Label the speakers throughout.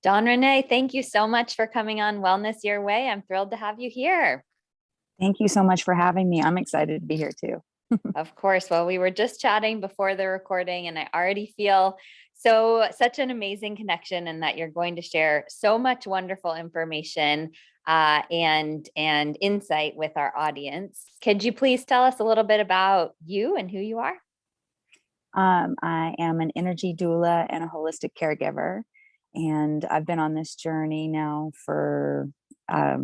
Speaker 1: Dawn-Renee, thank you so much for coming on Wellness Your Way. I'm thrilled to have you here.
Speaker 2: Thank you so much for having me. I'm excited to be here too.
Speaker 1: Of course. Well, we were just chatting before the recording, and I already feel such an amazing connection, and that you're going to share so much wonderful information and insight with our audience. Could you please tell us a little bit about you and who you are?
Speaker 2: I am an energy doula and a holistic caregiver, and I've been on this journey now for a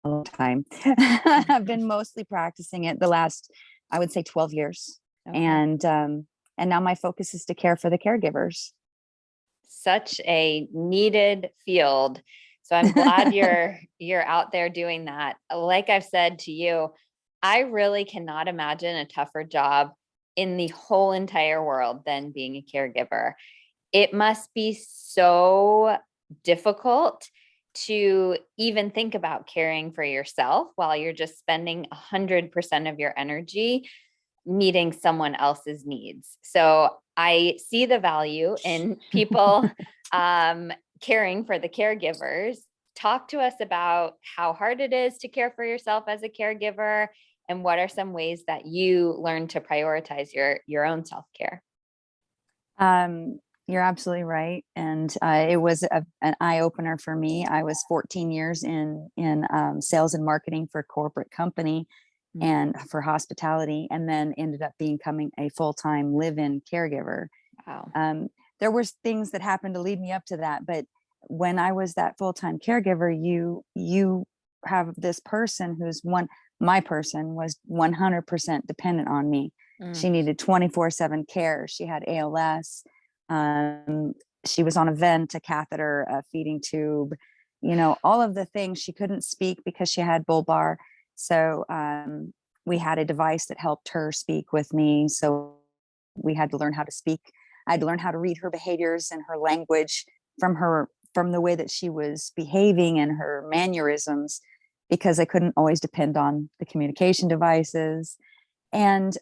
Speaker 2: long time. I've been mostly practicing it the last, I would say, 12 years,
Speaker 1: Okay.
Speaker 2: And now my focus is to care for the caregivers.
Speaker 1: Such a needed field. So I'm glad you're out there doing that. Like I've said to you, I really cannot imagine a tougher job in the whole entire world than being a caregiver. It must be so difficult to even think about caring for yourself while you're just spending 100% of your energy meeting someone else's needs. So I see the value in people caring for the caregivers. Talk to us about how hard it is to care for yourself as a caregiver, and what are some ways that you learn to prioritize your own self-care?
Speaker 2: You're absolutely right, and it was an eye opener for me. I was 14 years in sales and marketing for a corporate company and for hospitality, and then ended up becoming a full-time live-in caregiver.
Speaker 1: Wow.
Speaker 2: There was things that happened to lead me up to that, but when I was that full-time caregiver, you have this person my person was 100% dependent on me. She needed 24/7 care. She had ALS. She was on a vent, a catheter, a feeding tube, all of the things. She couldn't speak because she had bulbar. So we had a device that helped her speak with me. So we had to learn how to speak. I had to learn how to read her behaviors and her language from the way that she was behaving and her mannerisms, because I couldn't always depend on the communication devices. And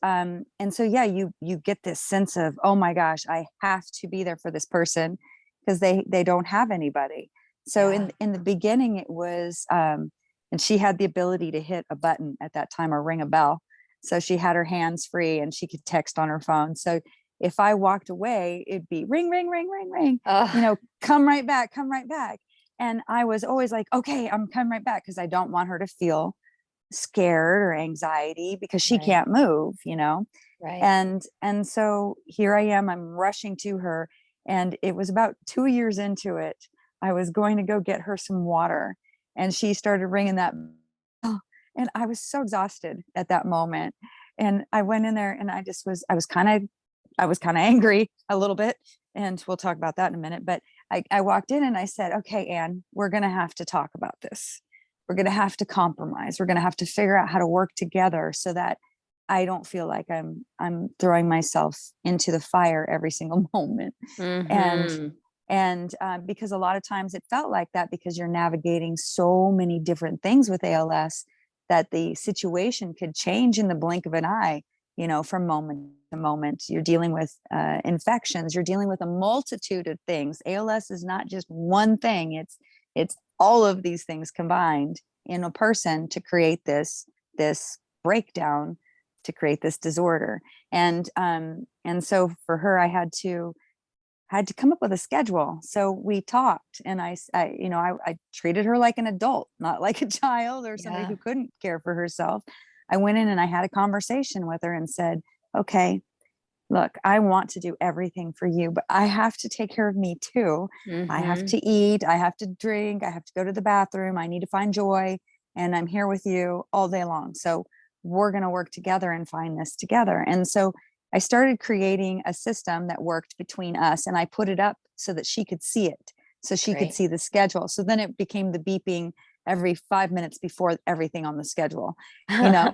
Speaker 2: so, yeah, you get this sense of, oh my gosh, I have to be there for this person because they don't have anybody. So in the beginning, it was, and she had the ability to hit a button at that time or ring a bell. So she had her hands free and she could text on her phone. So if I walked away, it'd be ring, ring, ring, ring, ring, come right back, come right back. And I was always like, okay, I'm coming right back, because I don't want her to feel scared or anxiety because she can't move,
Speaker 1: Right.
Speaker 2: And so here I am, I'm rushing to her. And it was about 2 years into it, I was going to go get her some water, and she started ringing that bell, and I was so exhausted at that moment. And I went in there, and I was kind of angry a little bit, and we'll talk about that in a minute. But I walked in and I said, okay, Anne, we're going to have to talk about this. We're going to have to compromise. We're going to have to figure out how to work together so that I don't feel like I'm throwing myself into the fire every single moment. And because a lot of times it felt like that, because you're navigating so many different things with ALS, that the situation could change in the blink of an eye, from moment to moment. You're dealing with infections. You're dealing with a multitude of things. ALS is not just one thing. It's all of these things combined in a person to create this breakdown, to create this disorder. And so for her, I had to come up with a schedule. So we talked, and I treated her like an adult, not like a child or somebody who couldn't care for herself. I went in and I had a conversation with her and said, okay, look, I want to do everything for you, but I have to take care of me too. I have to eat, I have to drink, I have to go to the bathroom, I need to find joy, and I'm here with you all day long. So we're going to work together and find this together. And so I started creating a system that worked between us, and I put it up so that she could see it, so she could see the schedule. So then it became the beeping every 5 minutes before everything on the schedule,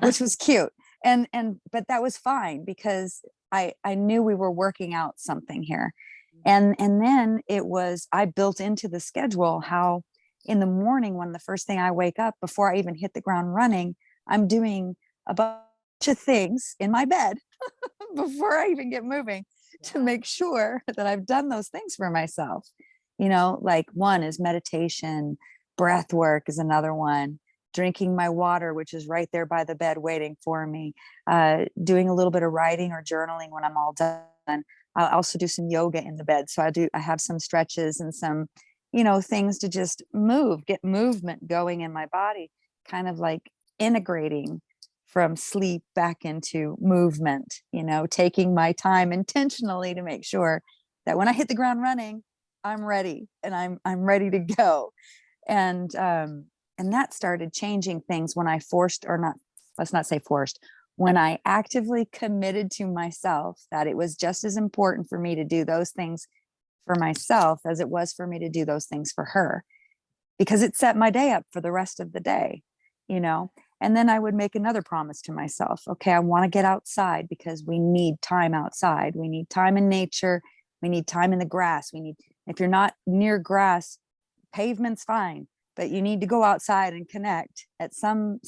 Speaker 2: which was cute. But that was fine, because I knew we were working out something here. And then I built into the schedule how in the morning, when the first thing I wake up, before I even hit the ground running, I'm doing a bunch of things in my bed before I even get moving to make sure that I've done those things for myself. like one is meditation, breath work is another one, drinking my water, which is right there by the bed waiting for me, doing a little bit of writing or journaling when I'm all done. I'll also do some yoga in the bed. So I have some stretches and some, things to just get movement going in my body, kind of like integrating from sleep back into movement, taking my time intentionally to make sure that when I hit the ground running, I'm ready and I'm ready to go. And that started changing things when I let's not say forced, when I actively committed to myself that it was just as important for me to do those things for myself as it was for me to do those things for her, because it set my day up for the rest of the day, and then I would make another promise to myself. Okay, I want to get outside because we need time outside. We need time in nature. We need time in the grass. If you're not near grass, pavement's fine, but you need to go outside and connect at some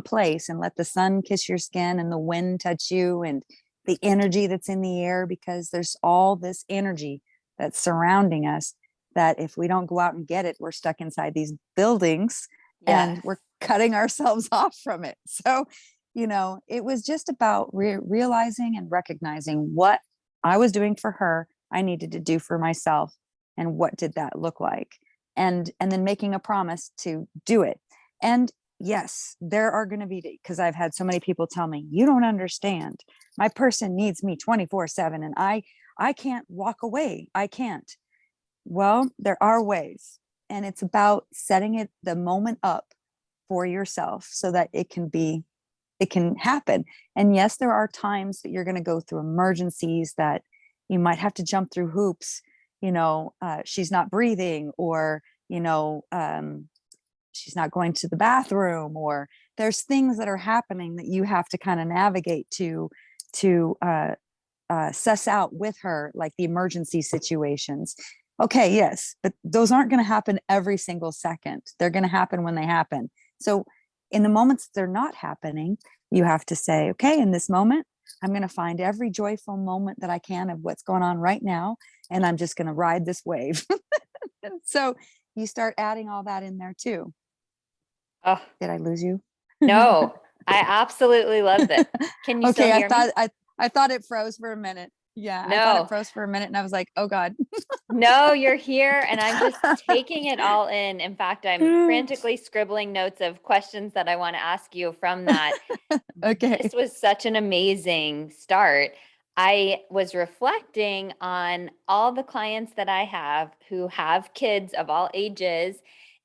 Speaker 2: place and let the sun kiss your skin and the wind touch you and the energy that's in the air, because there's all this energy that's surrounding us that if we don't go out and get it, we're stuck inside these buildings and we're cutting ourselves off from it. So, it was just about realizing and recognizing what I was doing for her, I needed to do for myself. And what did that look like? And then making a promise to do it. And yes, there are going to be, because I've had so many people tell me, you don't understand. My person needs me 24/7 and I can't walk away. I can't. Well, there are ways. And it's about setting the moment up for yourself so that it can happen. And yes, there are times that you're going to go through emergencies that you might have to jump through hoops. She's not breathing, or, she's not going to the bathroom, or there's things that are happening that you have to kind of navigate to suss out with her, like the emergency situations. Okay, yes, but those aren't going to happen every single second. They're going to happen when they happen. So in the moments they're not happening, you have to say, okay, in this moment, I'm going to find every joyful moment that I can of what's going on right now. And I'm just going to ride this wave. So you start adding all that in there too.
Speaker 1: Oh,
Speaker 2: did I lose you?
Speaker 1: No, I absolutely love this. Can you still
Speaker 2: Okay,
Speaker 1: hear me?
Speaker 2: I thought it froze for a minute. Yeah, I thought it
Speaker 1: No,
Speaker 2: froze for a minute and I was like, oh God.
Speaker 1: no, you're here and I'm just taking it all in. In fact, I'm frantically scribbling notes of questions that I want to ask you from that.
Speaker 2: Okay.
Speaker 1: This was such an amazing start. I was reflecting on all the clients that I have who have kids of all ages.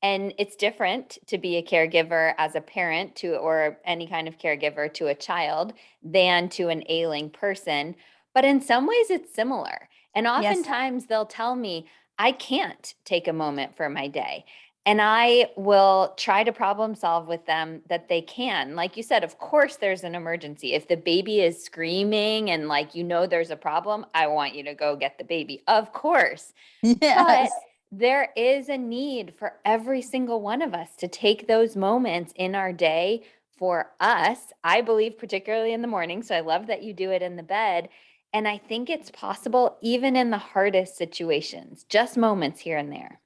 Speaker 1: And it's different to be a caregiver as a parent to, or any kind of caregiver to a child than to an ailing person. But in some ways, it's similar. And
Speaker 2: Yes.
Speaker 1: oftentimes they'll tell me, I can't take a moment for my day. And I will try to problem solve with them that they can. Like you said, of course, there's an emergency. If the baby is screaming and there's a problem, I want you to go get the baby. Of course.
Speaker 2: Yes.
Speaker 1: But there is a need for every single one of us to take those moments in our day for us. I believe particularly in the morning. So I love that you do it in the bed. And I think it's possible even in the hardest situations, just moments here and there.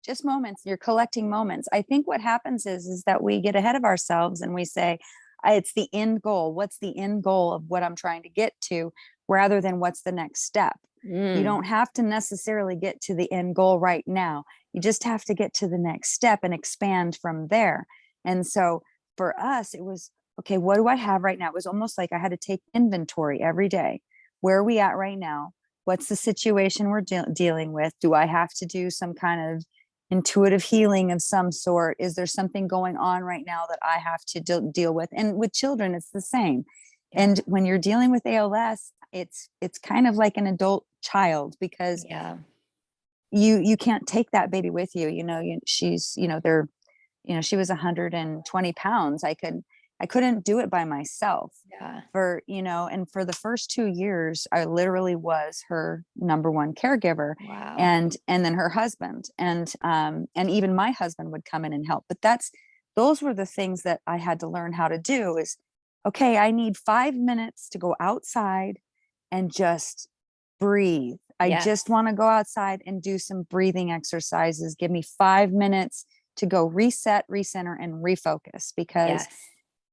Speaker 2: Just moments. You're collecting moments. I think what happens is that we get ahead of ourselves and we say, it's the end goal. What's the end goal of what I'm trying to get to, rather than what's the next step? You don't have to necessarily get to the end goal right now. You just have to get to the next step and expand from there. And so for us, it was, okay, what do I have right now? It was almost like I had to take inventory every day. Where are we at right now? What's the situation we're dealing with? Do I have to do some kind of intuitive healing of some sort? Is there something going on right now that I have to deal with? And with children, it's the same.
Speaker 1: Yeah.
Speaker 2: And when you're dealing with ALS, it's kind of like an adult child, because you can't take that baby with you. She's, she was 120 pounds. I couldn't do it by myself. And for the first 2 years, I literally was her number one caregiver.
Speaker 1: Wow.
Speaker 2: And then her husband, and even my husband would come in and help. But those were the things that I had to learn how to do. Is, okay, I need 5 minutes to go outside and just breathe I
Speaker 1: Yes.
Speaker 2: just want to go outside and do some breathing exercises. Give me 5 minutes to go reset, recenter, and refocus, because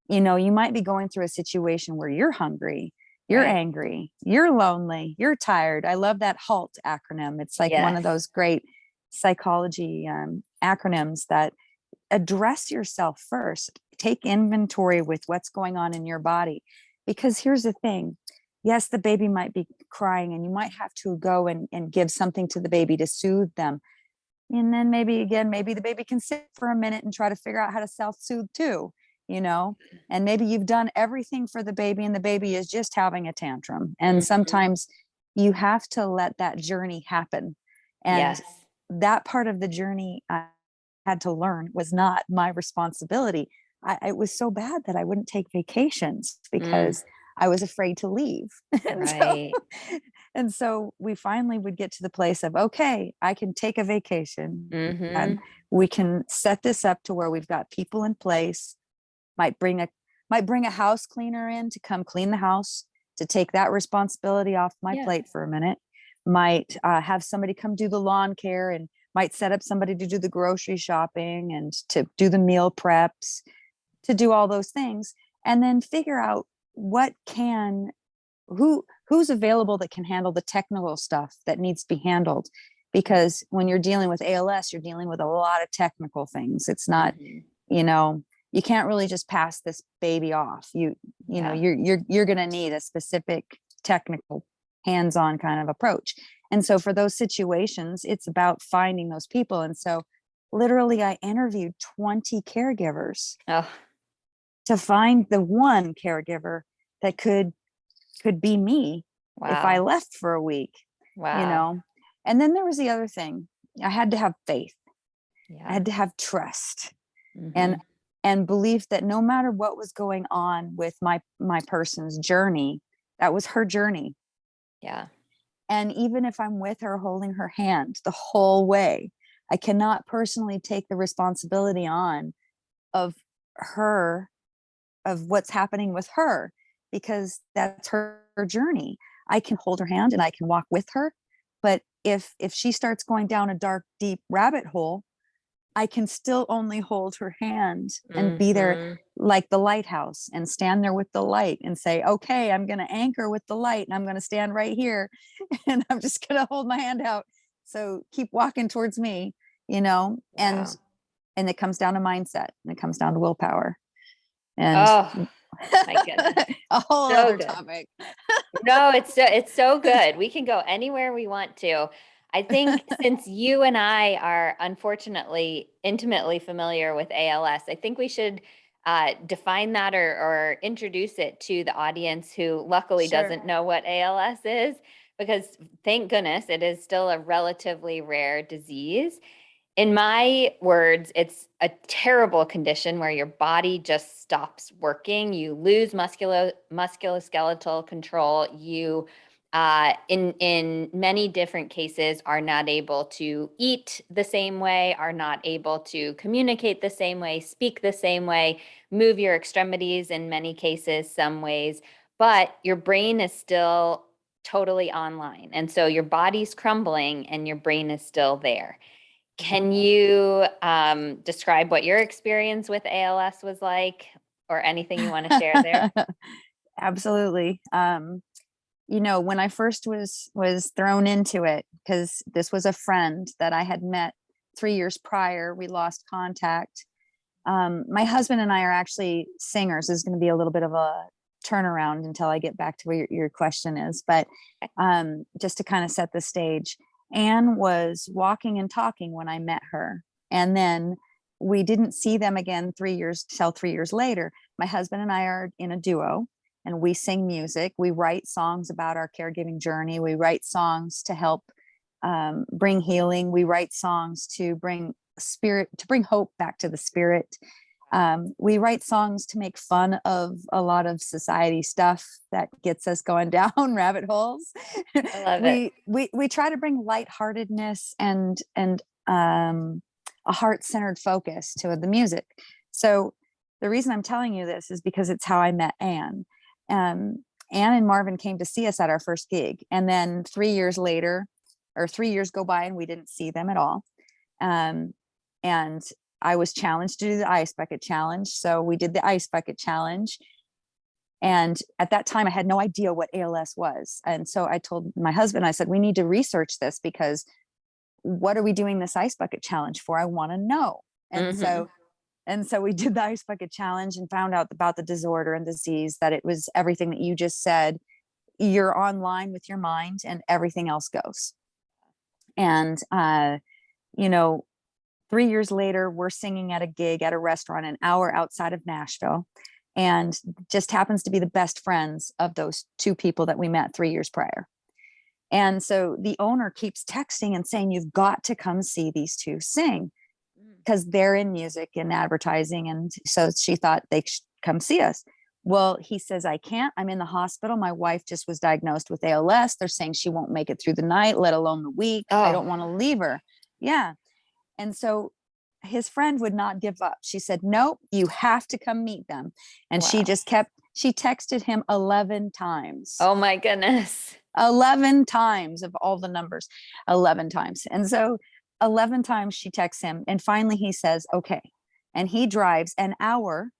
Speaker 1: Yes.
Speaker 2: you might be going through a situation where you're hungry, you're
Speaker 1: Right.
Speaker 2: angry, you're lonely, you're tired. I love that HALT acronym. It's like one of
Speaker 1: Yes.
Speaker 2: those great psychology acronyms that address yourself first. Take inventory with what's going on in your body. Because here's the thing. Yes, the baby might be crying and you might have to go and give something to the baby to soothe them. And then maybe the baby can sit for a minute and try to figure out how to self-soothe too, and maybe you've done everything for the baby and the baby is just having a tantrum. And
Speaker 1: Mhm.
Speaker 2: sometimes you have to let that journey happen. And
Speaker 1: Yes.
Speaker 2: that part of the journey I had to learn was not my responsibility. It was so bad that I wouldn't take vacations
Speaker 1: Mm.
Speaker 2: because I was afraid to leave. and so
Speaker 1: Right.
Speaker 2: and so we finally would get to the place of, okay, I can take a vacation and
Speaker 1: Mhm.
Speaker 2: we can set this up to where we've got people in place. Might bring a might bring a house cleaner in to come clean the house, to take that responsibility off my
Speaker 1: Yeah.
Speaker 2: plate for a minute. Might have somebody come do the lawn care, and might set up somebody to do the grocery shopping and to do the meal preps, to do all those things, and then figure out what can who's available that can handle the technical stuff that needs to be handled. Because when you're dealing with ALS, you're dealing with a lot of technical things. It's not,
Speaker 1: Mhm.
Speaker 2: you know, you can't really just pass this baby off.
Speaker 1: Yeah.
Speaker 2: You're going to need a specific technical hands-on kind of approach. And so for those situations, it's about finding those people. And so literally I interviewed 20 caregivers
Speaker 1: Oh,
Speaker 2: to find the one caregiver that could be me if I
Speaker 1: wow.
Speaker 2: left for a week, you
Speaker 1: Wow.
Speaker 2: know? And then there was the other thing. I had to have faith. I
Speaker 1: Yeah.
Speaker 2: had to have trust and
Speaker 1: Mhm.
Speaker 2: and belief that no matter what was going on with my person's journey, that was her journey.
Speaker 1: Yeah.
Speaker 2: And even if I'm with her holding her hand the whole way, I cannot personally take the responsibility on of her, of what's happening with her, because that's her journey. I can hold her hand and I can walk with her, but if she starts going down a dark deep rabbit hole, I can still only hold her hand and be there
Speaker 1: Mhm.
Speaker 2: like the lighthouse and stand there with the light and say, okay, I'm going to anchor with the light and I'm going to stand right here and I'm just going to hold my hand out. So keep walking towards me, you know, and
Speaker 1: Wow.
Speaker 2: and it comes down to mindset and it comes down to willpower and
Speaker 1: Oh, my goodness.
Speaker 2: a whole
Speaker 1: So
Speaker 2: other
Speaker 1: good.
Speaker 2: topic.
Speaker 1: No, it's so good. We can go anywhere we want to. I think since you and I are unfortunately intimately familiar with ALS, I think we should define that or introduce it to the audience who luckily
Speaker 2: Sure.
Speaker 1: doesn't know what ALS is, because thank goodness it is still a relatively rare disease. In my words, it's a terrible condition where your body just stops working. You lose musculoskeletal control. You, in many different cases, are not able to eat the same way, are not able to communicate the same way, speak the same way, move your extremities in many cases, some ways, but your brain is still totally online. And so your body's crumbling and your brain is still there. Can you describe what your experience with ALS was like, or anything you want to share there?
Speaker 2: Absolutely. When I first was thrown into it, because this was a friend that I had met 3 years prior, we lost contact. My husband and I are actually singers. This is going to be a little bit of a turnaround until I get back to where your question is, but just to kind of set the stage. Anne was walking and talking when I met her, and then we didn't see them again 3 years till 3 years later. My husband and I are in a duo, and we sing music. We write songs about our caregiving journey. We write songs to help bring healing. We write songs to bring hope back to the spirit. We write songs to make fun of a lot of society stuff that gets us going down rabbit holes.
Speaker 1: I love it.
Speaker 2: We try to bring lightheartedness and a heart-centered focus to the music. So the reason I'm telling you this is because it's how I met Anne. Anne and Marvin came to see us at our first gig, and then 3 years later, or 3 years go by and we didn't see them at all. And I was challenged to do the ice bucket challenge. So we did the ice bucket challenge. And at that time, I had no idea what ALS was. And so I told my husband, I said, we need to research this, because what are we doing this ice bucket challenge for? I want to know. And so we did the ice bucket challenge and found out about the disorder and disease, that it was everything that you just said. You're online with your mind and everything else goes. And, 3 years later, we're singing at a gig at a restaurant an hour outside of Nashville, and just happens to be the best friends of those two people that we met 3 years prior. And so the owner keeps texting and saying, you've got to come see these two sing, because they're in music and advertising. And so she thought they should come see us. Well, he says, I can't. I'm in the hospital. My wife just was diagnosed with ALS. They're saying she won't make it through the night, let alone the week. I don't want to leave her. Yeah. And so his friend would not give up. She said, nope, you have to come meet them. And she texted him 11 times.
Speaker 1: Oh my goodness.
Speaker 2: 11 times of all the numbers, 11 times. And so 11 times she texts him. And finally he says, okay. And he drives an hour.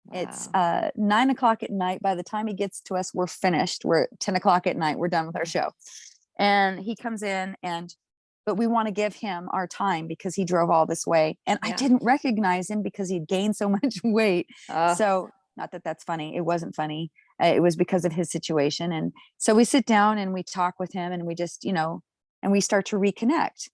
Speaker 2: Wow. It's 9 o'clock at night. By the time he gets to us, we're finished. We're at 10 o'clock at night. We're done with our show. And he comes in, but we want to give him our time because he drove all this way. And I didn't recognize him because he'd gained so much weight. So not that that's funny. It wasn't funny. It was because of his situation. And so we sit down and we talk with him, and we just, and we start to reconnect.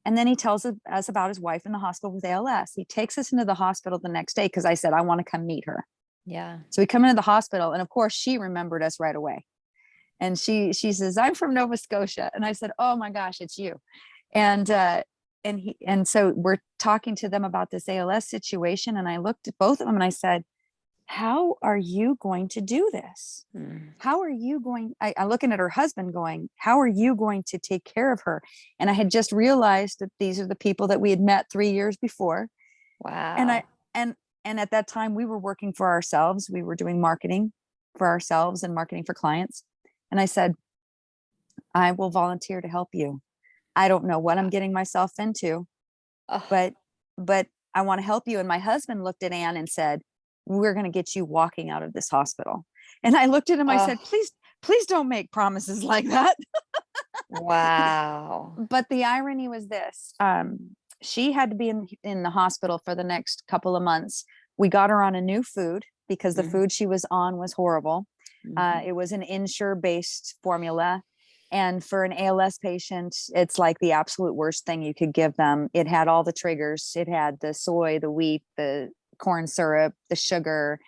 Speaker 2: And then he tells us about his wife in the hospital with ALS. He takes us into the hospital the next day, because I said, I want to come meet her.
Speaker 1: Yeah. So
Speaker 2: we come into the hospital, and of course she remembered us right away. And she says, I'm from Nova Scotia. And I said, oh my gosh, it's you. And so we're talking to them about this ALS situation. And I looked at both of them and I said, how are you going to do this? How are you going? I'm looking at her husband going, how are you going to take care of her? And I had just realized that these are the people that we had met 3 years before.
Speaker 1: Wow.
Speaker 2: And at that time we were working for ourselves. We were doing marketing for ourselves and marketing for clients. And I said, I will volunteer to help you. I don't know what I'm getting myself into, but I want to help you. And my husband looked at Anne and said, we're going to get you walking out of this hospital. And I looked at him, I said, please don't make promises like that.
Speaker 1: Wow.
Speaker 2: But the irony was this, she had to be in the hospital for the next couple of months. We got her on a new food because the food she was on was horrible. It was an Ensure-based formula. And for an ALS patient, it's like the absolute worst thing you could give them. It had all the triggers. It had the soy, the wheat, the corn syrup, the sugar,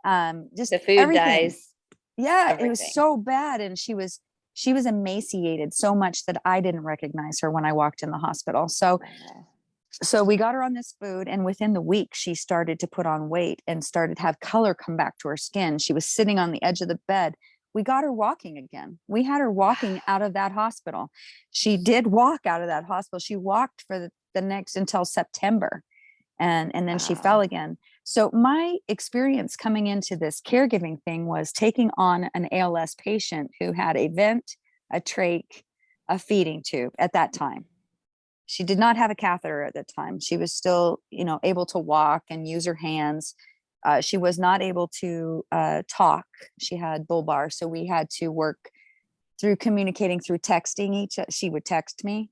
Speaker 2: just
Speaker 1: the food
Speaker 2: everything.
Speaker 1: dyes.
Speaker 2: Yeah,
Speaker 1: everything.
Speaker 2: It was so bad. And she was emaciated so much that I didn't recognize her when I walked in the hospital. So we got her on this food, and within the week she started to put on weight and started to have color come back to her skin. She was sitting on the edge of the bed. We got her walking again. We had her walking out of that hospital. She did walk out of that hospital. She walked for the next until September. And then she fell again. So my experience coming into this caregiving thing was taking on an ALS patient who had a vent, a trach, a feeding tube at that time. She did not have a catheter at that time. She was still, able to walk and use her hands. She was not able to talk. She had bulbar. So we had to work through communicating through texting. She would text me.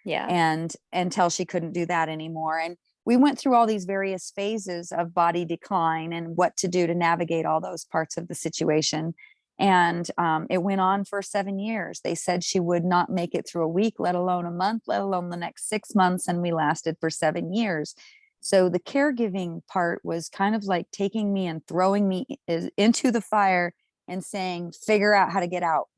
Speaker 1: Yeah.
Speaker 2: And until she couldn't do that anymore. And we went through all these various phases of body decline and what to do to navigate all those parts of the situation. And it went on for 7 years. They said she would not make it through a week, let alone a month, let alone the next 6 months. And we lasted for 7 years. So the caregiving part was kind of like taking me and throwing me into the fire and saying, figure out how to get out,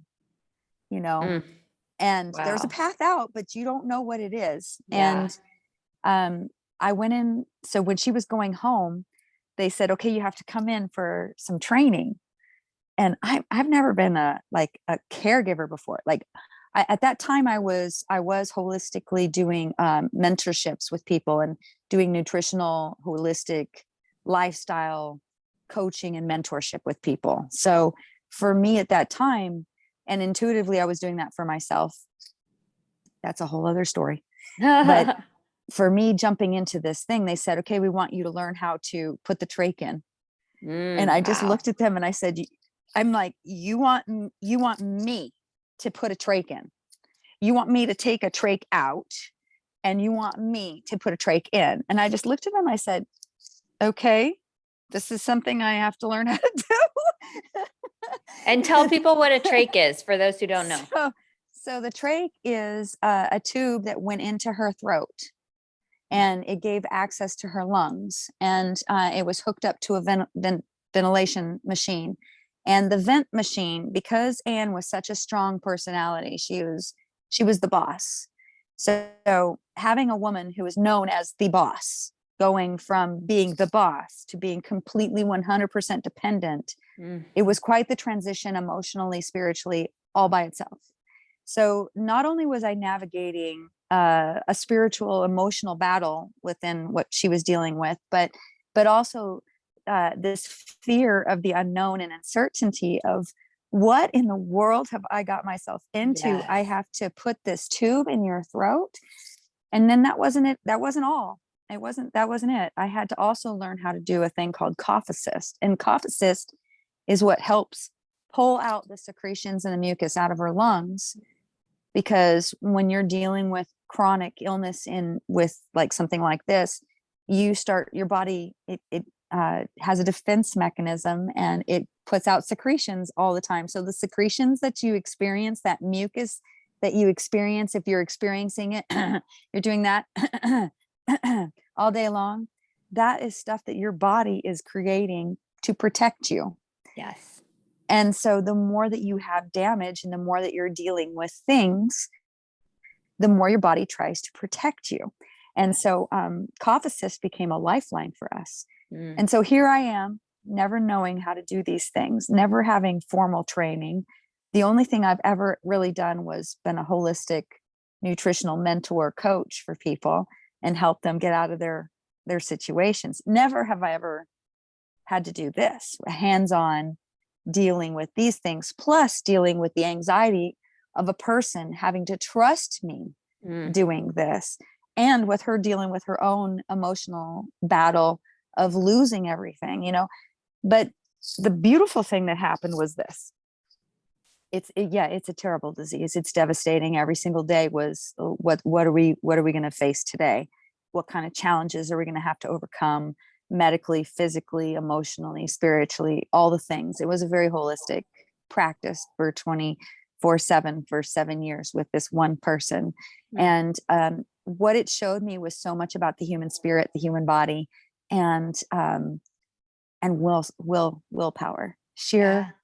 Speaker 2: and there's a path out, but you don't know what it is. Yeah. And I went in. So when she was going home, they said, okay, you have to come in for some training. And I've never been a caregiver before. At that time I was holistically doing mentorships with people and doing nutritional, holistic lifestyle coaching and mentorship with people. So for me at that time, and intuitively I was doing that for myself, That's a whole other story. But for me jumping into this thing, they said, okay, we want you to learn how to put the trach in. And I just
Speaker 1: Wow.
Speaker 2: looked at them and I said, I'm like, you want me to put a trach in? You want me to take a trach out, and you want me to put a trach in? And I just looked at them. I said, okay, this is something I have to learn how to do.
Speaker 1: And tell people what a trach is for those who don't know.
Speaker 2: So the trach is a tube that went into her throat, and it gave access to her lungs, and it was hooked up to a ventilation machine. And the vent machine, because Anne was such a strong personality, she was the boss. So having a woman who is known as the boss, going from being the boss to being completely 100% dependent, it was quite the transition, emotionally, spiritually, all by itself. So not only was I navigating a spiritual, emotional battle within what she was dealing with, but also this fear of the unknown and uncertainty of, what in the world have I got myself into?
Speaker 1: Yes.
Speaker 2: I have to put this tube in your throat. And then that wasn't it. That wasn't all. That wasn't it. I had to also learn how to do a thing called cough assist. And cough assist is what helps pull out the secretions and the mucus out of her lungs. Because when you're dealing with chronic illness with like something like this, your body, it has a defense mechanism, and it puts out secretions all the time. So the secretions that you experience, that mucus that you experience, if you're experiencing it, you're doing that all day long, that is stuff that your body is creating to protect you.
Speaker 1: Yes.
Speaker 2: And so the more that you have damage and the more that you're dealing with things, the more your body tries to protect you. And so cough assist became a lifeline for us. And so here I am, never knowing how to do these things, never having formal training. The only thing I've ever really done was been a holistic nutritional mentor coach for people and help them get out of their situations. Never have I ever had to do this, hands-on dealing with these things, plus dealing with the anxiety of a person having to trust me doing this, and with her dealing with her own emotional battle of losing everything, But the beautiful thing that happened was this. It's a terrible disease. It's devastating. Every single day was, what are we going to face today? What kind of challenges are we going to have to overcome, medically, physically, emotionally, spiritually, all the things. It was a very holistic practice for 24/7 for 7 years with this one person. And what it showed me was so much about the human spirit, the human body, and willpower, sheer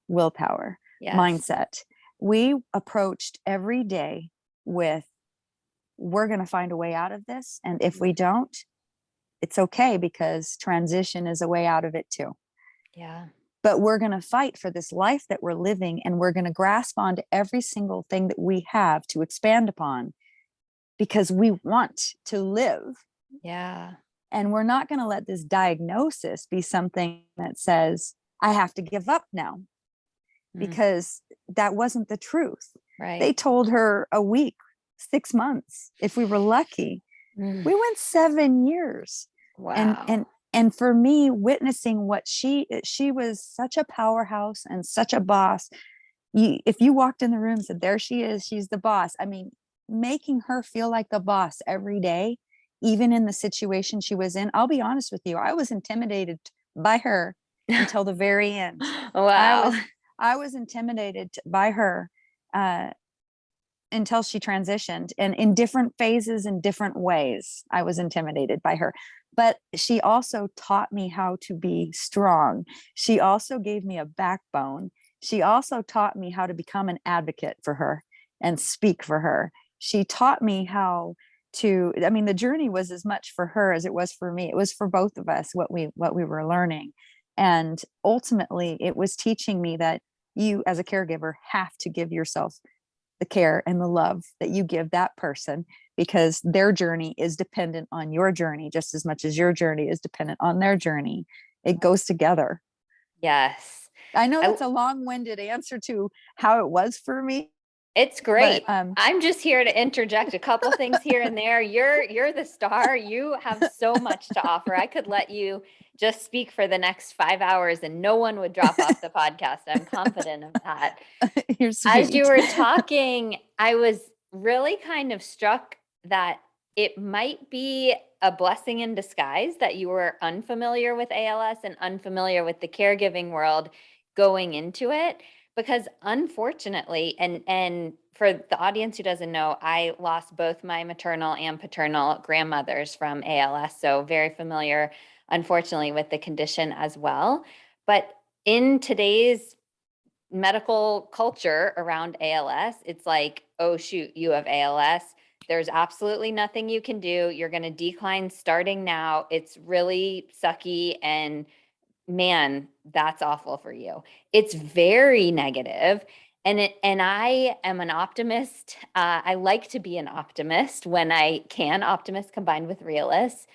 Speaker 2: willpower, mindset. We approached every day with, we're going to find a way out of this. And if we don't, it's okay, because transition is a way out of it too.
Speaker 1: Yeah.
Speaker 2: But we're going to fight for this life that we're living, and we're going to grasp onto every single thing that we have to expand upon, because we want to live.
Speaker 1: Yeah.
Speaker 2: And we're not going to let this diagnosis be something that says, I have to give up now, because that wasn't the truth.
Speaker 1: Right.
Speaker 2: They told her a week, 6 months, if we were lucky. We went 7 years.
Speaker 1: Wow.
Speaker 2: And for me, witnessing what she was such a powerhouse and such a boss. If you walked in the room and said, there she is, she's the boss. I mean, making her feel like the boss every day, even in the situation she was in. I'll be honest with you, I was intimidated by her until the very end.
Speaker 1: Wow.
Speaker 2: I was intimidated by her until she transitioned, and in different phases, in different ways, I was intimidated by her. But she also taught me how to be strong. She also gave me a backbone. She also taught me how to become an advocate for her and speak for her. She taught me how to, the journey was as much for her as it was for me. It was for both of us, what we were learning. And ultimately, it was teaching me that you, as a caregiver, have to give yourself the care and the love that you give that person, because their journey is dependent on your journey just as much as your journey is dependent on their journey. It goes together.
Speaker 1: Yes.
Speaker 2: I know that's a long-winded answer to how it was for me.
Speaker 1: It's
Speaker 2: But
Speaker 1: great. I'm just here to interject a couple things here and there. You're the star. You have so much to offer. I could let you just speak for the next 5 hours and no one would drop off the podcast. I'm confident of that.
Speaker 2: you're
Speaker 1: As you
Speaker 2: sweet.
Speaker 1: were talking, I was really kind of struck that it might be a blessing in disguise that you were unfamiliar with ALS and unfamiliar with the caregiving world going into it. Because unfortunately, and for the audience who doesn't know, I lost both my maternal and paternal grandmothers from ALS. So very familiar, unfortunately, with the condition as well. But in today's medical culture around ALS, it's like, oh, shoot, you have ALS. There's absolutely nothing you can do. You're going to decline starting now. It's really sucky. And man, that's awful for you. It's very negative. And I am an optimist. I like to be an optimist when I can, optimist combined with realist.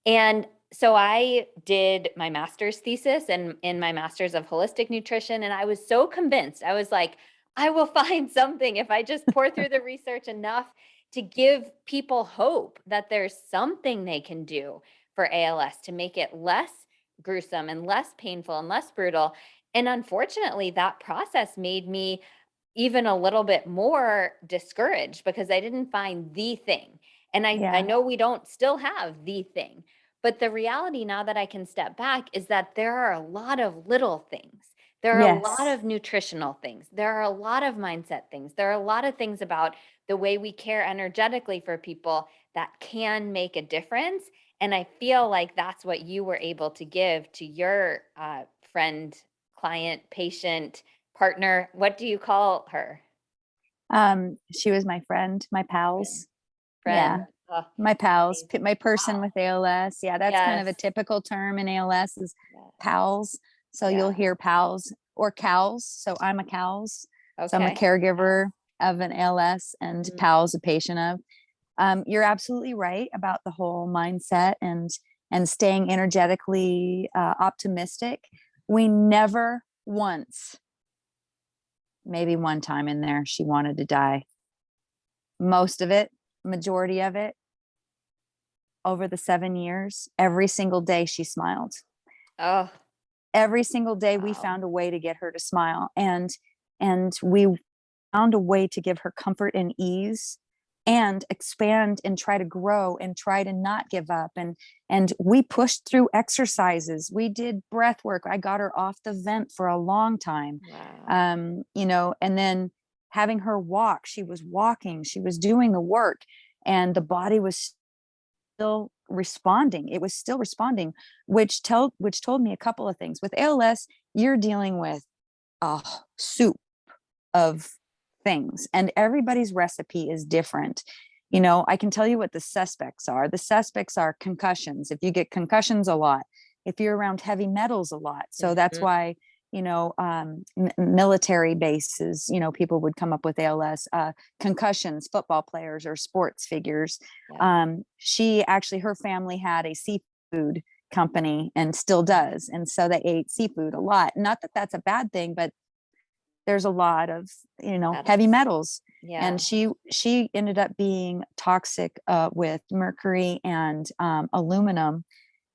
Speaker 1: And so I did my master's thesis and in my master's of holistic nutrition. And I was so convinced. I was like, I will find something if I just pour through the research enough to give people hope that there's something they can do for ALS to make it less gruesome and less painful and less brutal. And unfortunately, that process made me even a little bit more discouraged because I didn't find the thing. And I
Speaker 2: Yeah.
Speaker 1: know we don't still have the thing, but the reality now that I can step back is that there are a lot of little things. There are a lot
Speaker 2: Yes.
Speaker 1: of nutritional things. There are a lot of mindset things. There are a lot of things about the way we care energetically for people that can make a difference. And I feel like that's what you were able to give to your friend, client, patient, partner. What do you call her?
Speaker 2: She was my friend, my
Speaker 1: Friend.
Speaker 2: pals.
Speaker 1: Friend.
Speaker 2: Yeah.
Speaker 1: Oh,
Speaker 2: My pals,
Speaker 1: amazing.
Speaker 2: my person
Speaker 1: Wow.
Speaker 2: with ALS. Yeah, that's kind of a
Speaker 1: Yes.
Speaker 2: typical term in ALS is
Speaker 1: Yes.
Speaker 2: pals. So you'll
Speaker 1: Yeah.
Speaker 2: hear pals or cows. So I'm a cows. So I'm a
Speaker 1: Okay.
Speaker 2: caregiver of an ALS and
Speaker 1: Mhm.
Speaker 2: pals a patient of. You're absolutely right about the whole mindset and staying energetically optimistic. We never once, maybe one time in there, she wanted to die. Most of it, majority of it, over the 7 years, every single day she smiled.
Speaker 1: Oh,
Speaker 2: Every single day we
Speaker 1: wow.
Speaker 2: found a way to get her to smile. And we found a way to give her comfort and ease and expand and try to grow and try to not give up. And we pushed through exercises. We did breath work. I got her off the vent for a long time.
Speaker 1: Wow.
Speaker 2: And then having her walk, she was walking, she was doing the work, and the body was still responding. It was still responding, which told me a couple of things. With ALS, you're dealing with a soup of things, and everybody's recipe is different. I can tell you what the suspects are. The suspects are concussions. If you get concussions a lot, if you're around heavy metals a lot. So that's
Speaker 1: Mhm.
Speaker 2: why, military bases, people would come up with ALS, concussions, football players or sports figures.
Speaker 1: Yeah.
Speaker 2: Her family had a seafood company and still does. And so they ate seafood a lot. Not that that's a bad thing, but there's a lot of heavy
Speaker 1: Metals.
Speaker 2: metals. And
Speaker 1: Yeah.
Speaker 2: she ended up being toxic with mercury and aluminum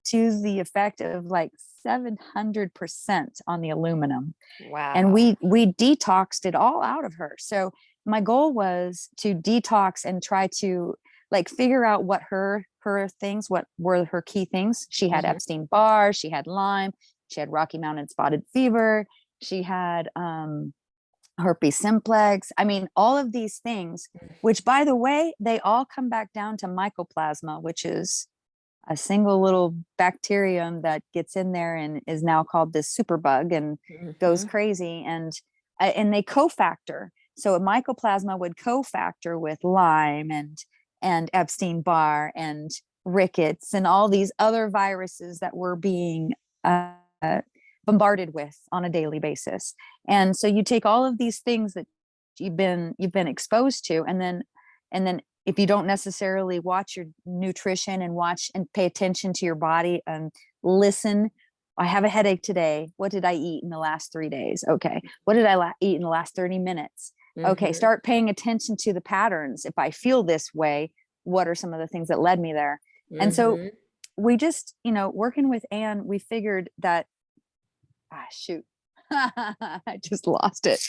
Speaker 2: to the effect of like 700% on the aluminum. And
Speaker 1: Wow.
Speaker 2: we detoxed it all out of her. So my goal was to detox and try to like figure out what her things, what were her key things. She had
Speaker 1: Mhm.
Speaker 2: Epstein-Barr, she had Lyme, she had Rocky Mountain spotted fever, she had herpes simplex. I mean, all of these things, which by the way, they all come back down to mycoplasma, which is a single little bacterium that gets in there and is now called this superbug and goes
Speaker 1: Mhm.
Speaker 2: crazy. And they cofactor. So a mycoplasma would cofactor with Lyme and Epstein-Barr and rickets and all these other viruses that we're being bombarded with on a daily basis. And so you take all of these things that you've been exposed to, and then if you don't necessarily watch your nutrition and watch and pay attention to your body and listen, I have a headache today. What did I eat in the last 3 days? Okay. What did I eat in the last 30 minutes? Okay,
Speaker 1: Mhm.
Speaker 2: start paying attention to the patterns. If I feel this way, what are some of the things that led me there? And so
Speaker 1: Mhm.
Speaker 2: we just, working with Anne, we figured that, shoot, I just lost it.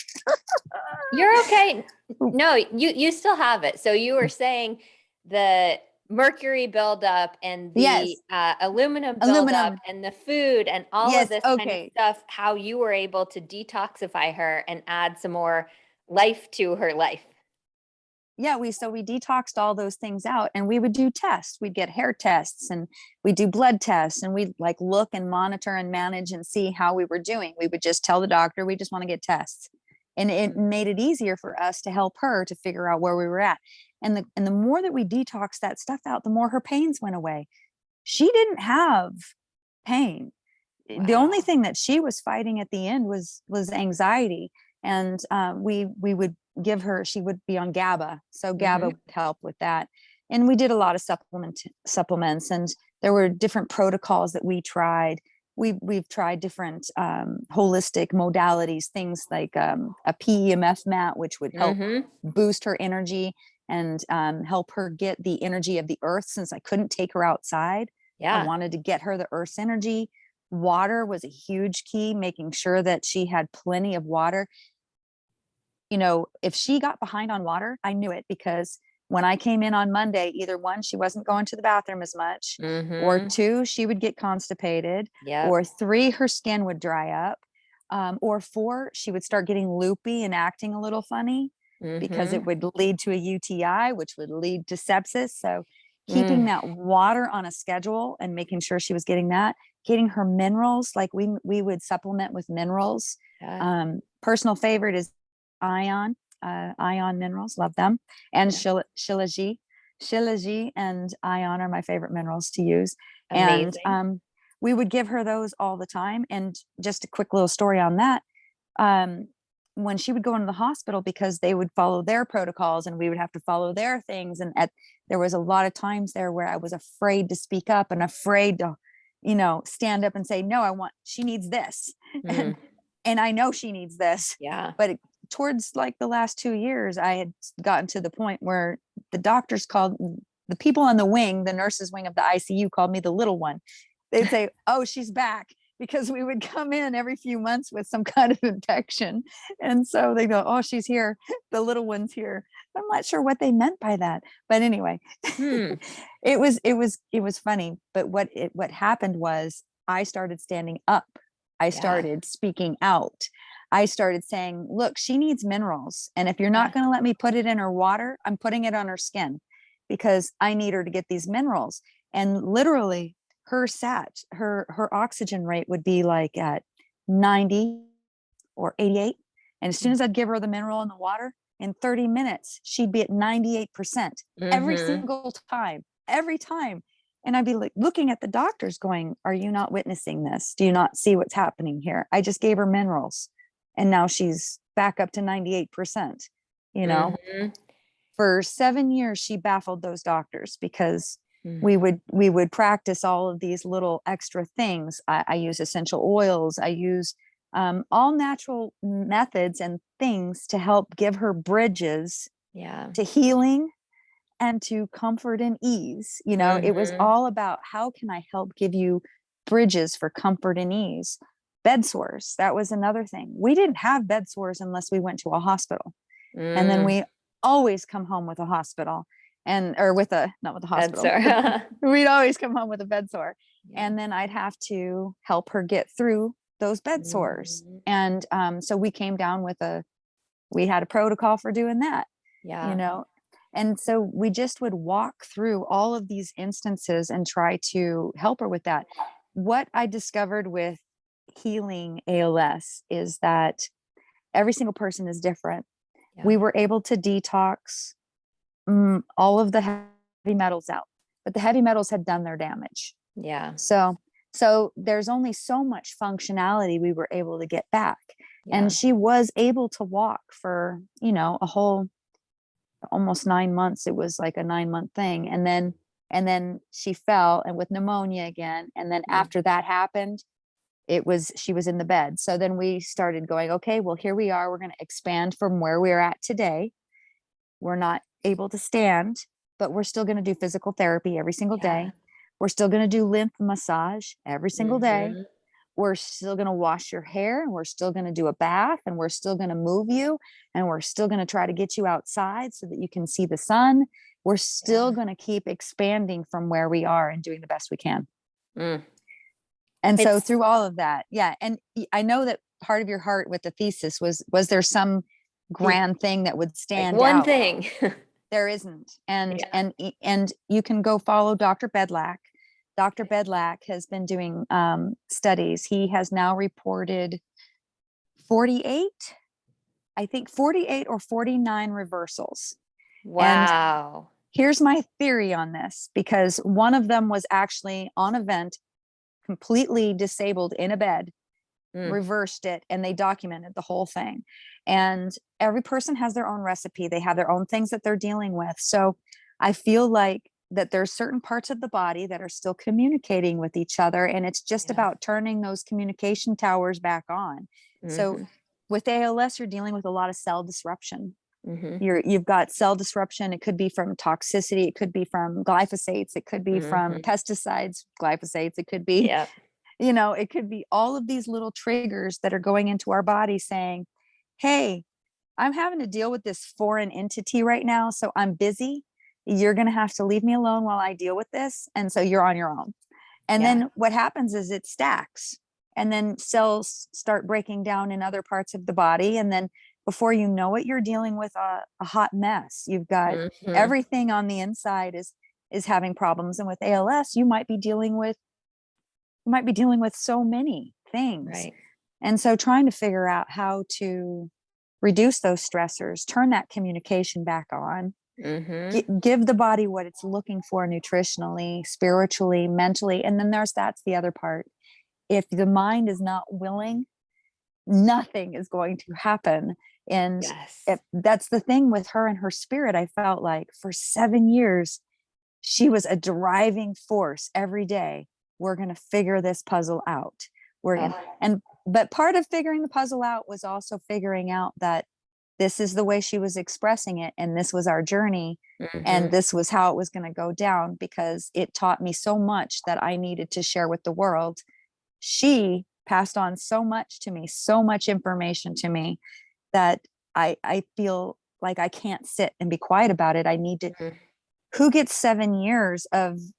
Speaker 1: You're okay. No, you still have it. So you were saying the mercury buildup and the
Speaker 2: Yes,
Speaker 1: aluminum buildup
Speaker 2: aluminum.
Speaker 1: and the food and all of
Speaker 2: Yes,
Speaker 1: this kind of
Speaker 2: okay.
Speaker 1: stuff, how you were able to detoxify her and add some more life to her life.
Speaker 2: Yeah, we detoxed all those things out, and we would do tests. We'd get hair tests, and we do blood tests, and we'd like look and monitor and manage and see how we were doing. We would just tell the doctor we just want to get tests. And it
Speaker 1: Mm.
Speaker 2: made it easier for us to help her to figure out where we were at. And the more that we detoxed that stuff out, the more her pains went away. She didn't have pain. The only
Speaker 1: Wow.
Speaker 2: thing that she was fighting at the end was anxiety. And we would give her, she would be on GABA, so GABA
Speaker 1: Mhm.
Speaker 2: would help with that. And we did a lot of supplements, and there were different protocols that we tried. We've tried different holistic modalities, things like a PEMF mat, which would help
Speaker 1: Mhm.
Speaker 2: boost her energy and help her get the energy of the earth. Since I couldn't take her outside, I
Speaker 1: Yeah.
Speaker 2: wanted to get her the earth's energy. Water was a huge key, making sure that she had plenty of water. If she got behind on water, I knew it, because when I came in on Monday, either one, she wasn't going to the bathroom as much, or
Speaker 1: Mhm.
Speaker 2: two, she would get constipated,
Speaker 1: Yep.
Speaker 2: or three, her skin would dry up, or four, she would start getting loopy and acting a little funny, because it
Speaker 1: Mhm.
Speaker 2: would lead to a UTI, which would lead to sepsis. So keeping
Speaker 1: Mm.
Speaker 2: that water on a schedule and making sure she was getting that, getting her minerals, like we would supplement with minerals.
Speaker 1: Yeah.
Speaker 2: Personal favorite is ion minerals, love them, and
Speaker 1: Yeah.
Speaker 2: shilajit and ion are my favorite minerals to use. And
Speaker 1: Amazing.
Speaker 2: we would give her those all the time. And just a quick little story on that, um, when she would go into the hospital, because they would follow their protocols and we would have to follow their things, and there was a lot of times there where I was afraid to speak up and afraid to stand up and say, no, she needs this. and
Speaker 1: Mm.
Speaker 2: and I know she needs this.
Speaker 1: Yeah.
Speaker 2: But towards like the last 2 years, I had gotten to the point where the doctors called, the people on the wing, the nurses wing of the ICU, called me the little one. They'd say, oh, she's back, because we would come in every few months with some kind of infection. And so they go, oh, she's here. The little one's here. I'm not sure what they meant by that. But anyway,
Speaker 1: Hmm.
Speaker 2: it was funny. But what happened was I started standing up. I
Speaker 1: Yeah.
Speaker 2: started speaking out. I started saying, look, she needs minerals. And if you're not
Speaker 1: Yeah.
Speaker 2: going to let me put it in her water, I'm putting it on her skin, because I need her to get these minerals. And literally, her oxygen rate would be like at 90 or 88. And as soon
Speaker 1: Mm.
Speaker 2: as I'd give her the mineral in the water, in 30 minutes, she'd be at 98% every
Speaker 1: Mhm.
Speaker 2: single time, every time. And I'd be like looking at the doctors going, are you not witnessing this? Do you not see what's happening here? I just gave her minerals and now she's back up to 98%. You know,
Speaker 1: Mhm.
Speaker 2: for 7 years, she baffled those doctors, because
Speaker 1: Mm.
Speaker 2: we would practice all of these little extra things. I use essential oils. I use all natural methods and things to help give her bridges
Speaker 1: Yeah.
Speaker 2: to healing and to comfort and ease. It was
Speaker 1: Mhm.
Speaker 2: all about, how can I help give you bridges for comfort and ease? Bed sores, that was another thing. We didn't have bed sores unless we went to a hospital. And then
Speaker 1: Mm.
Speaker 2: we always come home with a hospital, and or with a not with a
Speaker 1: That's
Speaker 2: hospital, but
Speaker 1: so
Speaker 2: we'd always come home with a bed sore.
Speaker 1: yeah.
Speaker 2: And then I'd have to help her get through those bed sores.
Speaker 1: Mhm.
Speaker 2: And so we had a protocol for doing that, you
Speaker 1: Yeah.
Speaker 2: know. And so we just would walk through all of these instances and try to help her with that. What I discovered with healing ALS is that every single person is different.
Speaker 1: Yeah.
Speaker 2: We were able to detox all of the heavy metals out, but the heavy metals had done their damage.
Speaker 1: Yeah.
Speaker 2: So there's only so much functionality we were able to get back. And
Speaker 1: Yeah.
Speaker 2: she was able to walk for, a whole almost 9 months. It was like a 9-month thing. And then she fell and with pneumonia again. And then
Speaker 1: Mm.
Speaker 2: after that happened, she was in the bed. So then we started going, okay, well, here we are. We're going to expand from where we're at today. We're not able to stand, but we're still going to do physical therapy every single
Speaker 1: Yeah.
Speaker 2: day. We're still going to do lymph massage every single day.
Speaker 1: Mhm.
Speaker 2: We're still going to wash your hair, and we're still going to do a bath, and we're still going to move you, and we're still going to try to get you outside so that you can see the sun. We're still
Speaker 1: Yeah.
Speaker 2: going to keep expanding from where we are and doing the best we can.
Speaker 1: Mm.
Speaker 2: And so
Speaker 1: It's
Speaker 2: through all of that, yeah. And I know that part of your heart with the thesis was there some grand thing that would
Speaker 1: like
Speaker 2: stand
Speaker 1: one
Speaker 2: out?
Speaker 1: thing.
Speaker 2: There isn't. And
Speaker 1: Yeah.
Speaker 2: and you can go follow Dr. Bedlack. Dr. Bedlack has been doing studies. He has now reported 48, I think 48 or 49 reversals. And
Speaker 1: Wow.
Speaker 2: here's my theory on this, because one of them was actually on a vent, completely disabled in a bed,
Speaker 1: Mm.
Speaker 2: reversed it, and they documented the whole thing. And every person has their own recipe. They have their own things that they're dealing with. So I feel like that there's certain parts of the body that are still communicating with each other, and it's just
Speaker 1: Yeah.
Speaker 2: about turning those communication towers back on. So
Speaker 1: Mhm.
Speaker 2: with ALS, you're dealing with a lot of cell disruption.
Speaker 1: Mhm.
Speaker 2: You've got cell disruption. It could be from toxicity, it could be from glyphosates, it could be from
Speaker 1: Mhm.
Speaker 2: pesticides, glyphosates, it could be,
Speaker 1: Yep.
Speaker 2: it could be all of these little triggers that are going into our body saying, hey, I'm having to deal with this foreign entity right now, so I'm busy. You're going to have to leave me alone while I deal with this. And so you're on your own. And
Speaker 1: Yeah.
Speaker 2: then what happens is it stacks, and then cells start breaking down in other parts of the body. And then before you know it, you're dealing with a hot mess. You've got
Speaker 1: Mhm.
Speaker 2: everything on the inside is having problems. And with ALS, you might be dealing with so many things.
Speaker 1: Right.
Speaker 2: And so trying to figure out how to reduce those stressors, turn that communication back on,
Speaker 1: Mhm.
Speaker 2: give the body what it's looking for nutritionally, spiritually, mentally. And then that's the other part. If the mind is not willing, nothing is going to happen. And
Speaker 1: Yes.
Speaker 2: that's the thing with her and her spirit. I felt like for 7 years, she was a driving force every day. We're going to figure this puzzle out. We're going
Speaker 1: Oh.
Speaker 2: and but part of figuring the puzzle out was also figuring out that this is the way she was expressing it, and this was our journey, and
Speaker 1: Mhm.
Speaker 2: this was how it was going to go down, because it taught me so much that I needed to share with the world. She passed on so much to me, so much information to me, that I feel like I can't sit and be quiet about it. I need to.
Speaker 1: Mhm.
Speaker 2: Who gets 7 years and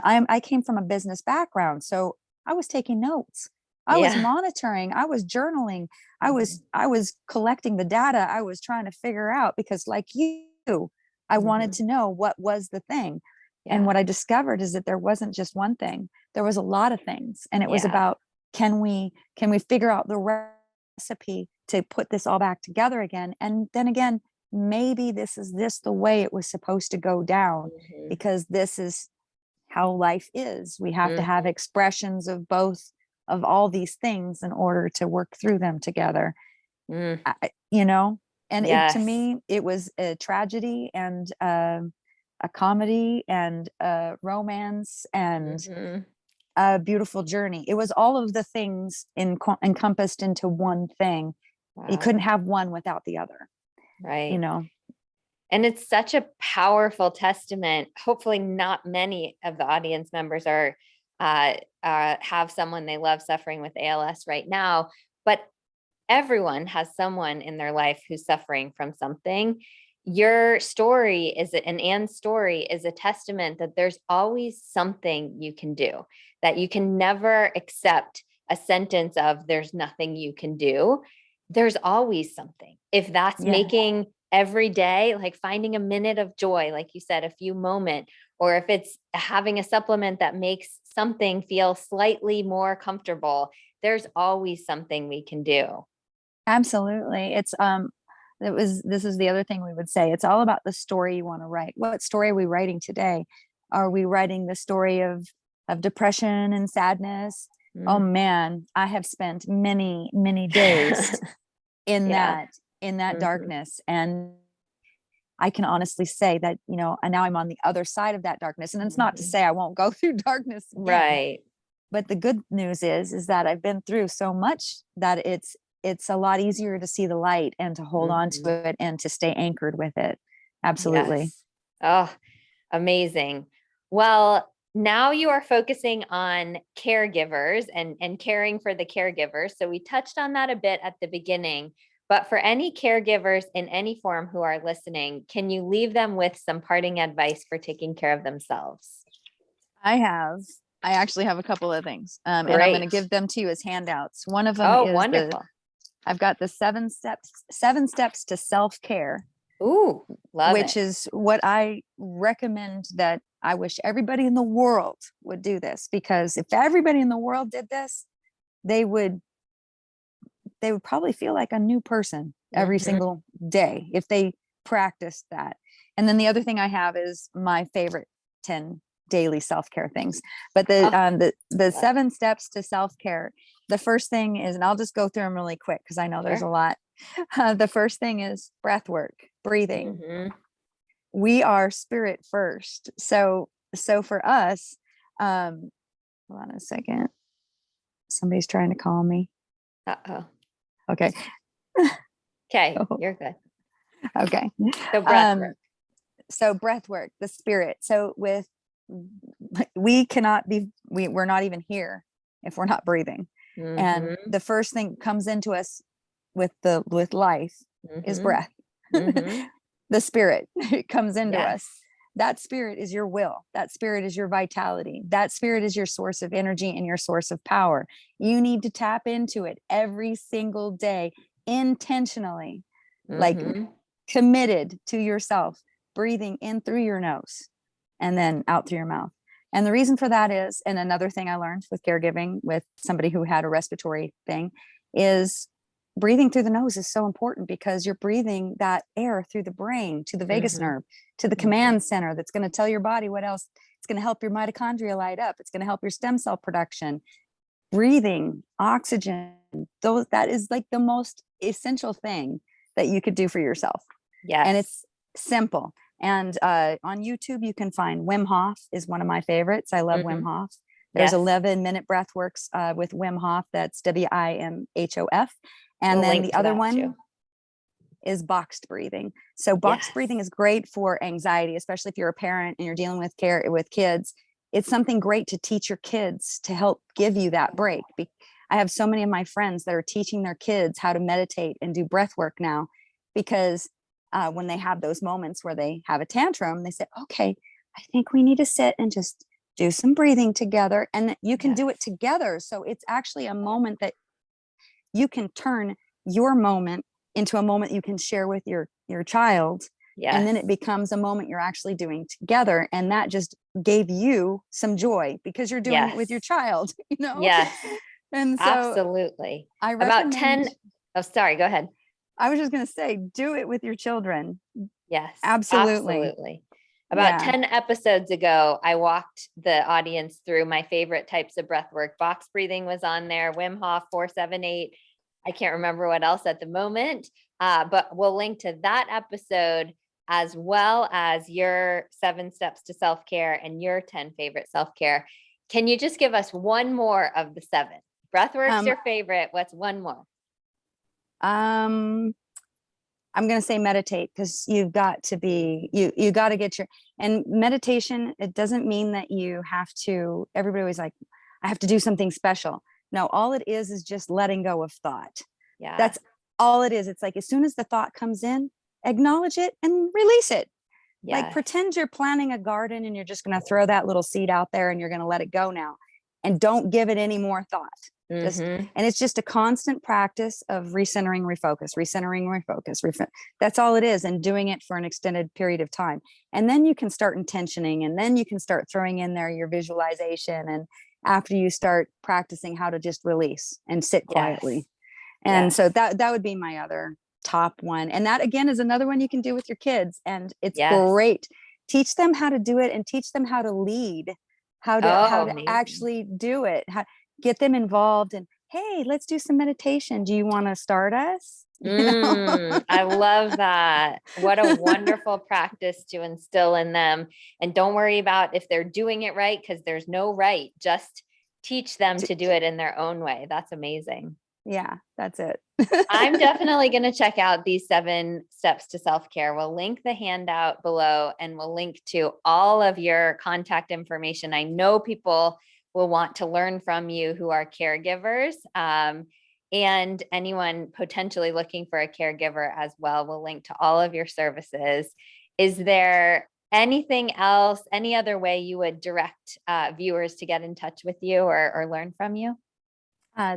Speaker 2: I came from a business background, so I was taking notes, I was
Speaker 1: Yeah.
Speaker 2: monitoring, I was journaling,
Speaker 1: Mhm.
Speaker 2: I was collecting the data, I was trying to figure out, because like you, I wanted
Speaker 1: Mhm.
Speaker 2: to know what was the thing. And
Speaker 1: Yeah.
Speaker 2: what I discovered is that there wasn't just one thing, there was a lot of things. And it was
Speaker 1: Yeah.
Speaker 2: about, can we figure out the recipe to put this all back together again? And then again, maybe this is the way it was supposed to go down,
Speaker 1: Mhm.
Speaker 2: because this is how life is. We have to have
Speaker 1: Mhm.
Speaker 2: expressions of both, of all these things, in order to work through them together.
Speaker 1: Mm.
Speaker 2: You know, and it, to
Speaker 1: Yes.
Speaker 2: me, it was a tragedy, and a comedy, and a romance, and
Speaker 1: Mhm.
Speaker 2: a beautiful journey. It was all of the things encompassed into one thing. You
Speaker 1: Wow.
Speaker 2: couldn't have one without the other, you
Speaker 1: Right.
Speaker 2: know.
Speaker 1: And it's such a powerful testament. Hopefully, not many of the audience members have someone they love suffering with ALS right now, but everyone has someone in their life who's suffering from something. Your story and Anne's story is a testament that there's always something you can do, that you can never accept a sentence of there's nothing you can do. There's always something. If that's
Speaker 2: Yeah.
Speaker 1: making every day, like finding a minute of joy, like you said, a few moments, or if it's having a supplement that makes something feel slightly more comfortable, there's always something we can do.
Speaker 2: Absolutely. This is the other thing we would say. It's all about the story you want to write. What story are we writing today? Are we writing the story of depression and sadness? Oh
Speaker 1: Mm.
Speaker 2: man, I have spent many, many days in
Speaker 1: Yeah.
Speaker 2: that
Speaker 1: Mhm.
Speaker 2: darkness. And I can honestly say that, and now I'm on the other side of that darkness. And it's not to
Speaker 1: Mhm.
Speaker 2: say I won't go through darkness again,
Speaker 1: Right.
Speaker 2: but the good news is that I've been through so much that it's a lot easier to see the light and to hold on
Speaker 1: Mhm.
Speaker 2: to it and to stay anchored with it. Absolutely.
Speaker 1: Yes. Oh, amazing. Well, now you are focusing on caregivers and caring for the caregivers. So we touched on that a bit at the beginning, but for any caregivers in any form who are listening, can you leave them with some parting advice for taking care of themselves?
Speaker 2: I actually have a couple of things, and I'm going to
Speaker 1: Great.
Speaker 2: give them to you as handouts. One of them
Speaker 1: Oh,
Speaker 2: is
Speaker 1: wonderful.
Speaker 2: I've got the seven steps to self-care,
Speaker 1: Ooh, love
Speaker 2: which
Speaker 1: it.
Speaker 2: is what I recommend, that I wish everybody in the world would do this, because if everybody in the world did this, they would probably feel like a new person every
Speaker 1: Mhm.
Speaker 2: single day if they practiced that. And then the other thing I have is my favorite 10 daily self-care things. But
Speaker 1: Oh,
Speaker 2: the
Speaker 1: love it.
Speaker 2: 7 steps to self-care, the first thing is, and I'll just go through them really quick because I know there's a
Speaker 1: Sure.
Speaker 2: lot. The first thing is breath work, breathing.
Speaker 1: Mhm.
Speaker 2: We are spirit first. So for us, um, hold on a second. Somebody's trying to call me.
Speaker 1: Uh-oh.
Speaker 2: Okay.
Speaker 1: Okay, you're good.
Speaker 2: Okay.
Speaker 1: So breath
Speaker 2: Um,
Speaker 1: work.
Speaker 2: so breath work, the spirit. So with we cannot be we're not even here if we're not breathing. And
Speaker 1: Mhm.
Speaker 2: the first thing comes into us with life is
Speaker 1: Mhm.
Speaker 2: breath.
Speaker 1: Mhm.
Speaker 2: The spirit comes into
Speaker 1: Yes.
Speaker 2: us. That spirit is your will. That spirit is your vitality. That spirit is your source of energy and your source of power. You need to tap into it every single day intentionally, like
Speaker 1: Mhm.
Speaker 2: committed to yourself, breathing in through your nose and then out through your mouth. And the reason for that is, and another thing I learned with caregiving with somebody who had a respiratory thing, is breathing through the nose is so important, because you're breathing that air through the brain to the vagus
Speaker 1: Mhm.
Speaker 2: nerve, to the
Speaker 1: Mhm.
Speaker 2: command center that's going to tell your body what else. It's going to help your mitochondria light up. It's going to help your stem cell production. Breathing oxygen, those, that is like the most essential thing that you could do for yourself. And
Speaker 1: Yes.
Speaker 2: it's simple. And on YouTube, you can find Wim Hof is one of my favorites. I love Wim
Speaker 1: Mhm.
Speaker 2: Hof. There's
Speaker 1: Yes.
Speaker 2: 11-minute breath works with Wim Hof. That's WIMHOF. And
Speaker 1: We'll
Speaker 2: then
Speaker 1: link
Speaker 2: the
Speaker 1: to
Speaker 2: other
Speaker 1: that
Speaker 2: one
Speaker 1: too.
Speaker 2: is boxed breathing. So boxed breathing
Speaker 1: Yes.
Speaker 2: is great for anxiety, especially if you're a parent and you're dealing with care with kids. It's something great to teach your kids to help give you that break. I have so many of my friends that are teaching their kids how to meditate and do breath work now, because when they have those moments where they have a tantrum, they say, okay, I think we need to sit and just do some breathing together, and you can do it
Speaker 1: Yes.
Speaker 2: together. So it's actually a moment that you can turn your moment into a moment you can share with your child, and then it
Speaker 1: Yes.
Speaker 2: becomes a moment you're actually doing together, and that just gave you some joy because you're doing it with your
Speaker 1: Yes.
Speaker 2: child, you know.
Speaker 1: Yes.
Speaker 2: And so
Speaker 1: Absolutely.
Speaker 2: I
Speaker 1: About
Speaker 2: recommend,
Speaker 1: 10. Oh, sorry, go ahead.
Speaker 2: I was just going to say, do it with your children.
Speaker 1: Yes,
Speaker 2: Absolutely.
Speaker 1: absolutely. About
Speaker 2: Yeah.
Speaker 1: 10 episodes ago, I walked the audience through my favorite types of breath work. Box breathing was on there, Wim Hof 478. I can't remember what else at the moment, but we'll link to that episode as well as your 7 steps to self-care and your 10 favorite self-care. Can you just give us one more of the 7? Breathwork's
Speaker 2: um
Speaker 1: your favorite. What's one more?
Speaker 2: um I'm going to say meditate, because you've got to be, you got to get your, and meditation, it doesn't mean that you have to, everybody always like, I have to do something special. No, all it is just letting go of thought.
Speaker 1: Yeah.
Speaker 2: That's all it is. It's like, as soon as the thought comes in, acknowledge it and release it. Like,
Speaker 1: Yes.
Speaker 2: pretend you're planting a garden and you're just going to throw that little seed out there and you're going to let it go now, and don't give it any more thought. Just,
Speaker 1: Mm-hmm.
Speaker 2: and it's just a constant practice of recentering, refocus. That's all it is, and doing it for an extended period of time. And then you can start intentioning, and then you can start throwing in there your visualization, and after you start practicing how to just release and sit
Speaker 1: Yes.
Speaker 2: quietly. And so
Speaker 1: Yes.
Speaker 2: that would be my other top one. And that again is another one you can do with your kids, and it's
Speaker 1: Yes.
Speaker 2: great. Teach them how to do it, and teach them how to lead, how
Speaker 1: Oh,
Speaker 2: to
Speaker 1: amazing.
Speaker 2: actually do it. Get them involved, and hey, let's do some meditation. Do you want to start us?
Speaker 1: I love that. What a wonderful practice to instill in them. And don't worry about if they're doing it right, because there's no right, just teach them
Speaker 2: to-
Speaker 1: to do it in their own way. That's amazing.
Speaker 2: yeah, that's it.
Speaker 1: I'm definitely going to check out these 7 steps to self-care. We'll link the handout below and we'll link to all of your contact information. I know people will want to learn from you who are caregivers, and anyone potentially looking for a caregiver as well. We'll link to all of your services. Is there anything else, any other way you would direct viewers to get in touch with you or learn from you?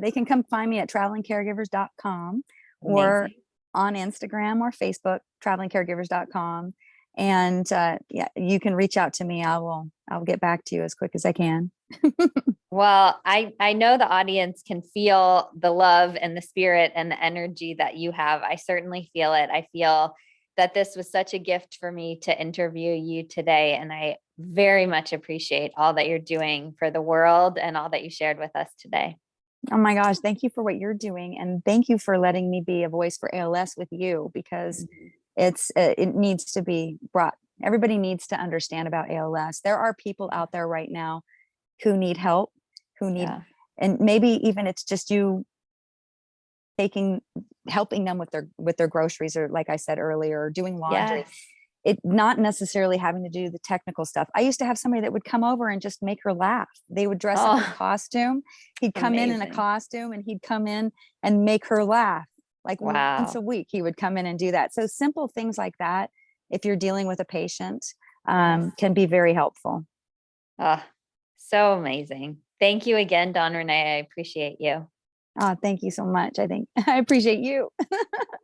Speaker 2: They can come find me at travelingcaregivers.com or
Speaker 1: Amazing.
Speaker 2: on Instagram or Facebook, travelingcaregivers.com. And yeah, you can reach out to me. I'll get back to you as quick as I can.
Speaker 1: Well, I know the audience can feel the love and the spirit and the energy that you have. I certainly feel it. I feel that this was such a gift for me to interview you today. And I very much appreciate all that you're doing for the world and all that you shared with us today.
Speaker 2: Oh my gosh, thank you for what you're doing. And thank you for letting me be a voice for ALS with you, because it needs to be brought. Everybody needs to understand about ALS. There are people out there right now who need help, who need,
Speaker 1: Yeah.
Speaker 2: and maybe even it's just you helping them with their groceries, or like I said earlier, doing laundry.
Speaker 1: Yes.
Speaker 2: It not necessarily having to do the technical stuff. I used to have somebody that would come over and just make her laugh. They would dress up in
Speaker 1: Oh,
Speaker 2: costume. He'd come in a
Speaker 1: amazing.
Speaker 2: costume and he'd come in and make her laugh. Like once
Speaker 1: Wow.
Speaker 2: a week, he would come in and do that. So simple things like that, if you're dealing with a patient,
Speaker 1: Yes.
Speaker 2: can be very helpful.
Speaker 1: Oh, so amazing. Thank you again, Dawn-Renee. I appreciate you.
Speaker 2: Oh, thank you so much. I think I appreciate you.